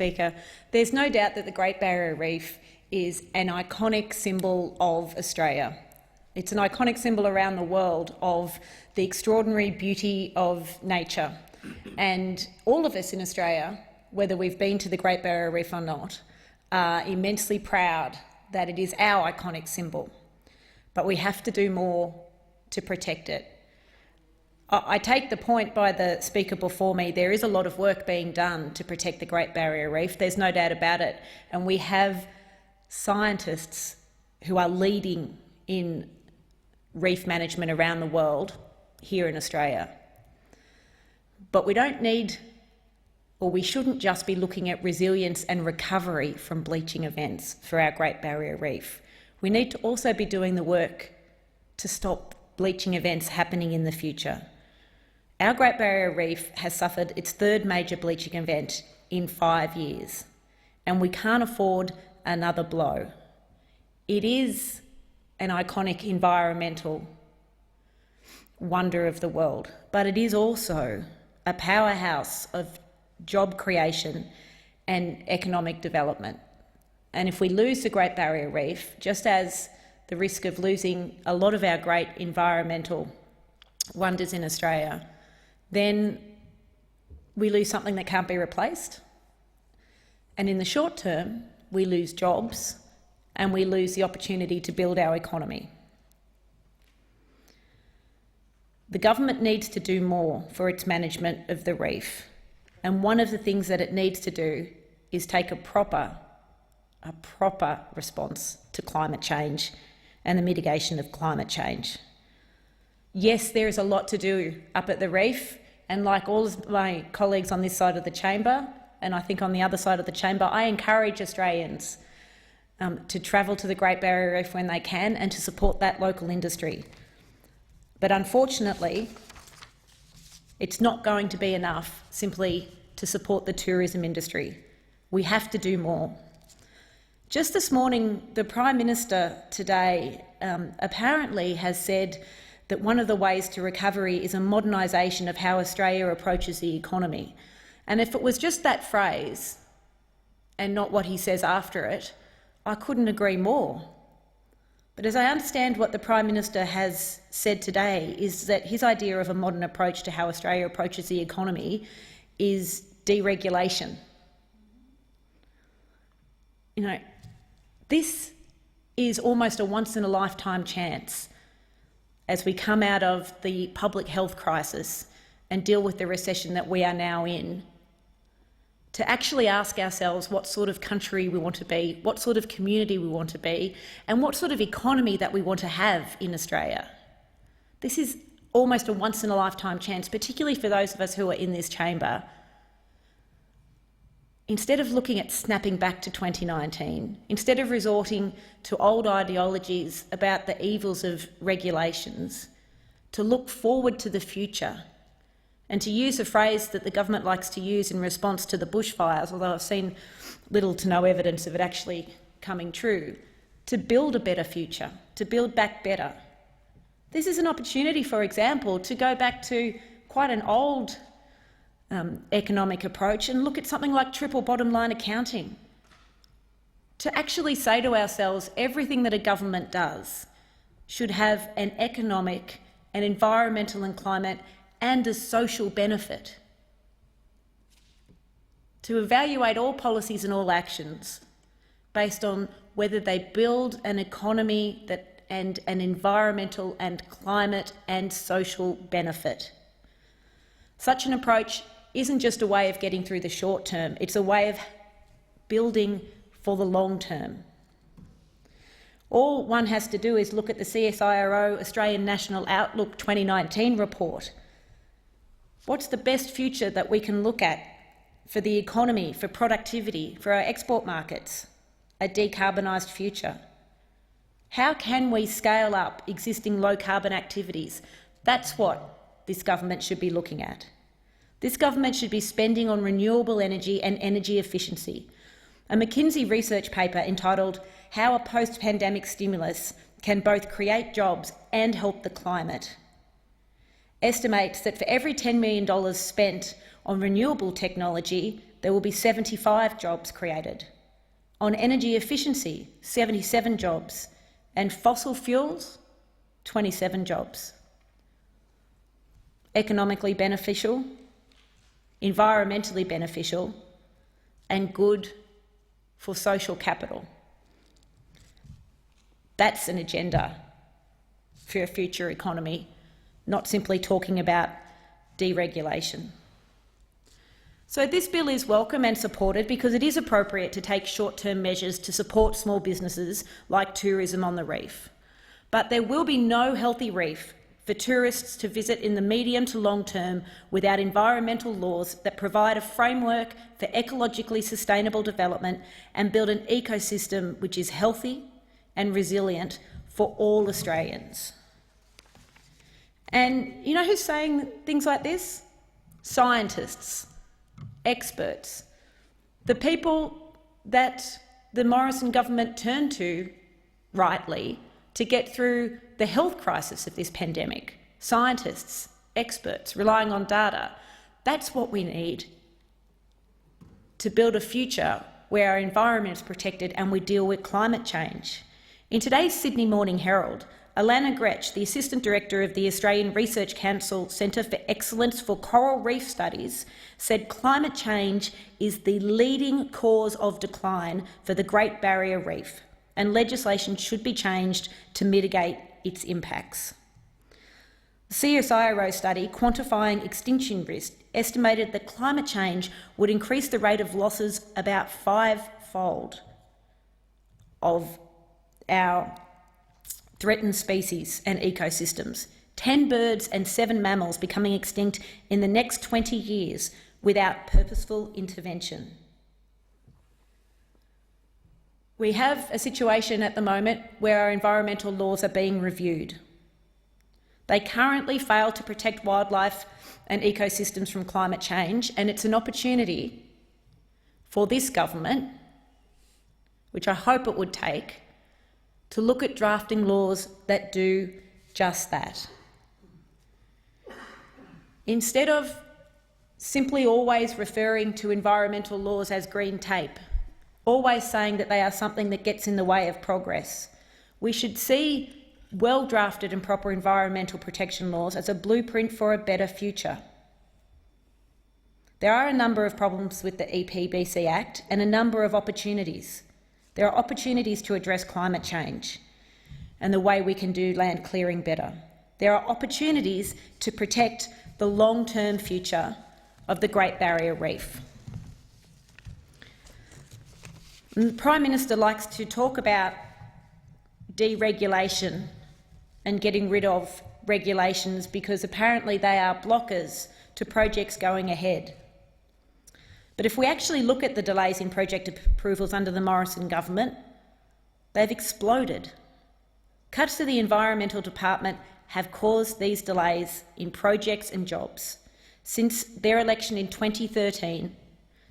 Speaker. There's no doubt that the Great Barrier Reef is an iconic symbol of Australia. It's an iconic symbol around the world of the extraordinary beauty of nature. And all of us in Australia, whether we've been to the Great Barrier Reef or not, are immensely proud that it is our iconic symbol. But we have to do more to protect it. I take the point by the speaker before me. There is a lot of work being done to protect the Great Barrier Reef. There's no doubt about it. And we have scientists who are leading in reef management around the world here in Australia. But we don't need, or we shouldn't just be looking at resilience and recovery from bleaching events for our Great Barrier Reef. We need to also be doing the work to stop bleaching events happening in the future. Our Great Barrier Reef has suffered its third major bleaching event in 5 years, and we can't afford another blow. It is an iconic environmental wonder of the world, but it is also a powerhouse of job creation and economic development. And if we lose the Great Barrier Reef, just as the risk of losing a lot of our great environmental wonders in Australia, then we lose something that can't be replaced. And in the short term, we lose jobs and we lose the opportunity to build our economy. The government needs to do more for its management of the reef. And one of the things that it needs to do is take a proper response to climate change and the mitigation of climate change. Yes, there is a lot to do up at the reef, and like all of my colleagues on this side of the chamber, and I think on the other side of the chamber, I encourage Australians to travel to the Great Barrier Reef when they can and to support that local industry. But unfortunately, it's not going to be enough simply to support the tourism industry. We have to do more. Just this morning, the Prime Minister today apparently has said that one of the ways to recovery is a modernisation of how Australia approaches the economy. And if it was just that phrase and not what he says after it, I couldn't agree more. But as I understand what the Prime Minister has said today is that his idea of a modern approach to how Australia approaches the economy is deregulation. You know, this is almost a once-in-a-lifetime chance as we come out of the public health crisis and deal with the recession that we are now in, to actually ask ourselves what sort of country we want to be, what sort of community we want to be, and what sort of economy that we want to have in Australia. This is almost a once-in-a-lifetime chance, particularly for those of us who are in this chamber. Instead of looking at snapping back to 2019, instead of resorting to old ideologies about the evils of regulations, to look forward to the future and to use a phrase that the government likes to use in response to the bushfires, although I've seen little to no evidence of it actually coming true, to build a better future, to build back better. This is an opportunity, for example, to go back to quite an old economic approach and look at something like triple bottom line accounting. To actually say to ourselves, everything that a government does should have an economic, an environmental and climate and a social benefit. To evaluate all policies and all actions based on whether they build an economy and an environmental and climate and social benefit. Such an approach isn't just a way of getting through the short term, it's a way of building for the long term. All one has to do is look at the CSIRO Australian National Outlook 2019 report. What's the best future that we can look at for the economy, for productivity, for our export markets? A decarbonised future. How can we scale up existing low-carbon activities? That's what this government should be looking at. This government should be spending on renewable energy and energy efficiency. A McKinsey research paper entitled "How a Post-Pandemic Stimulus Can Both Create Jobs and Help the Climate" estimates that for every $10 million spent on renewable technology, there will be 75 jobs created. On energy efficiency, 77 jobs. And fossil fuels, 27 jobs. Economically beneficial, environmentally beneficial, and good for social capital. That's an agenda for a future economy, not simply talking about deregulation. So this bill is welcome and supported because it is appropriate to take short-term measures to support small businesses like tourism on the reef. But there will be no healthy reef for tourists to visit in the medium to long term without environmental laws that provide a framework for ecologically sustainable development and build an ecosystem which is healthy and resilient for all Australians. And you know who's saying things like this? Scientists, experts, the people that the Morrison government turned to, rightly, to get through the health crisis of this pandemic. Scientists, experts, relying on data. That's what we need to build a future where our environment is protected and we deal with climate change. In today's Sydney Morning Herald, Alana Gretsch, the Assistant Director of the Australian Research Council Centre for Excellence for Coral Reef Studies, said climate change is the leading cause of decline for the Great Barrier Reef, and legislation should be changed to mitigate its impacts. The CSIRO study, Quantifying Extinction Risk, estimated that climate change would increase the rate of losses about 5-fold of our threatened species and ecosystems, 10 birds and 7 mammals becoming extinct in the next 20 years without purposeful intervention. We have a situation at the moment where our environmental laws are being reviewed. They currently fail to protect wildlife and ecosystems from climate change, and it's an opportunity for this government, which I hope it would take, to look at drafting laws that do just that. Instead of simply always referring to environmental laws as green tape, always saying that they are something that gets in the way of progress, we should see well-drafted and proper environmental protection laws as a blueprint for a better future. There are a number of problems with the EPBC Act and a number of opportunities. There are opportunities to address climate change and the way we can do land clearing better. There are opportunities to protect the long-term future of the Great Barrier Reef. And the Prime Minister likes to talk about deregulation and getting rid of regulations because apparently they are blockers to projects going ahead. But if we actually look at the delays in project approvals under the Morrison government, they've exploded. Cuts to the Environmental Department have caused these delays in projects and jobs. Since their election in 2013,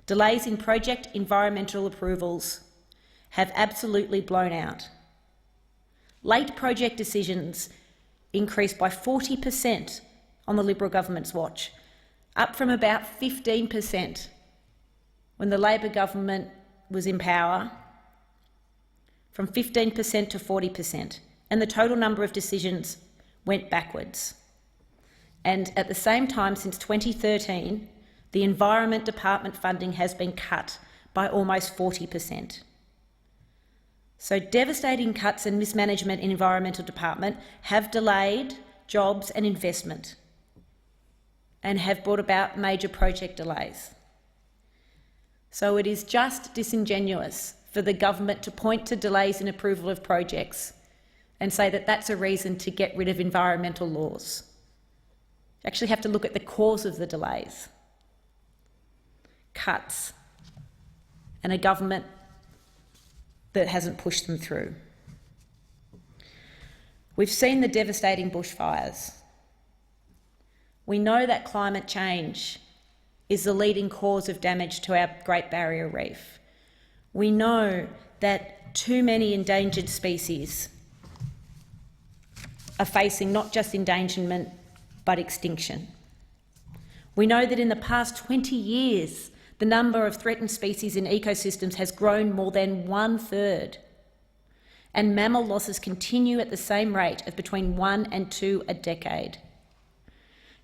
delays in project environmental approvals have absolutely blown out. Late project decisions increased by 40% on the Liberal government's watch, up from about 15% when the Labor government was in power, from 15% to 40%, and the total number of decisions went backwards. And at the same time, since 2013, the Environment Department funding has been cut by almost 40%. So devastating cuts and mismanagement in Environmental Department have delayed jobs and investment and have brought about major project delays. So it is just disingenuous for the government to point to delays in approval of projects and say that that's a reason to get rid of environmental laws. You actually have to look at the cause of the delays. Cuts and a government that hasn't pushed them through. We've seen the devastating bushfires. We know that climate change is the leading cause of damage to our Great Barrier Reef. We know that too many endangered species are facing not just endangerment but extinction. We know that in the past 20 years, The number of threatened species in ecosystems has grown more than 1/3, and mammal losses continue at the same rate of between 1 and 2 a decade.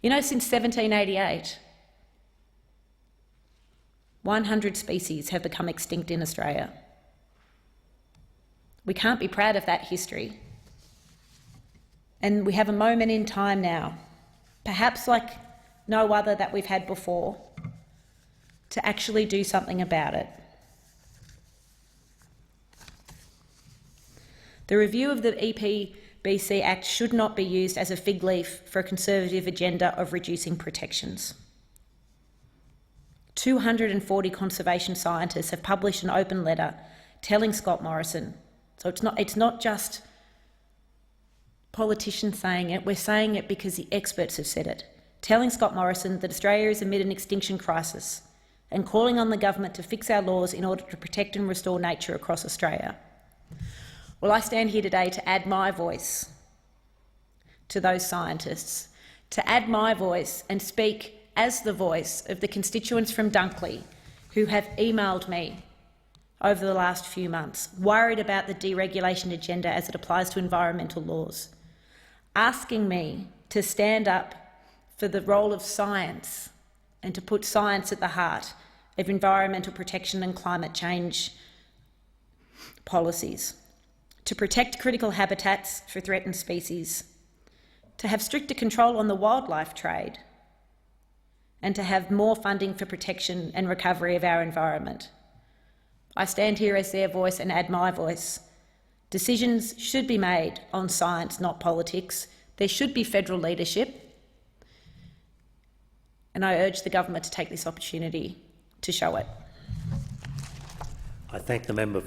You know, since 1788, 100 species have become extinct in Australia. We can't be proud of that history. And we have a moment in time now, perhaps like no other that we've had before, to actually do something about it. The review of the EPBC Act should not be used as a fig leaf for a Conservative agenda of reducing protections. 240 conservation scientists have published an open letter telling Scott Morrison, so it's not just politicians saying it, we're saying it because the experts have said it, telling Scott Morrison that Australia is amid an extinction crisis and calling on the government to fix our laws in order to protect and restore nature across Australia. Well, I stand here today to add my voice to those scientists, to add my voice and speak as the voice of the constituents from Dunkley who have emailed me over the last few months, worried about the deregulation agenda as it applies to environmental laws, asking me to stand up for the role of science and to put science at the heart of environmental protection and climate change policies, to protect critical habitats for threatened species, to have stricter control on the wildlife trade, and to have more funding for protection and recovery of our environment. I stand here as their voice and add my voice. Decisions should be made on science, not politics. There should be federal leadership, and I urge the government to take this opportunity to show it. I thank the member.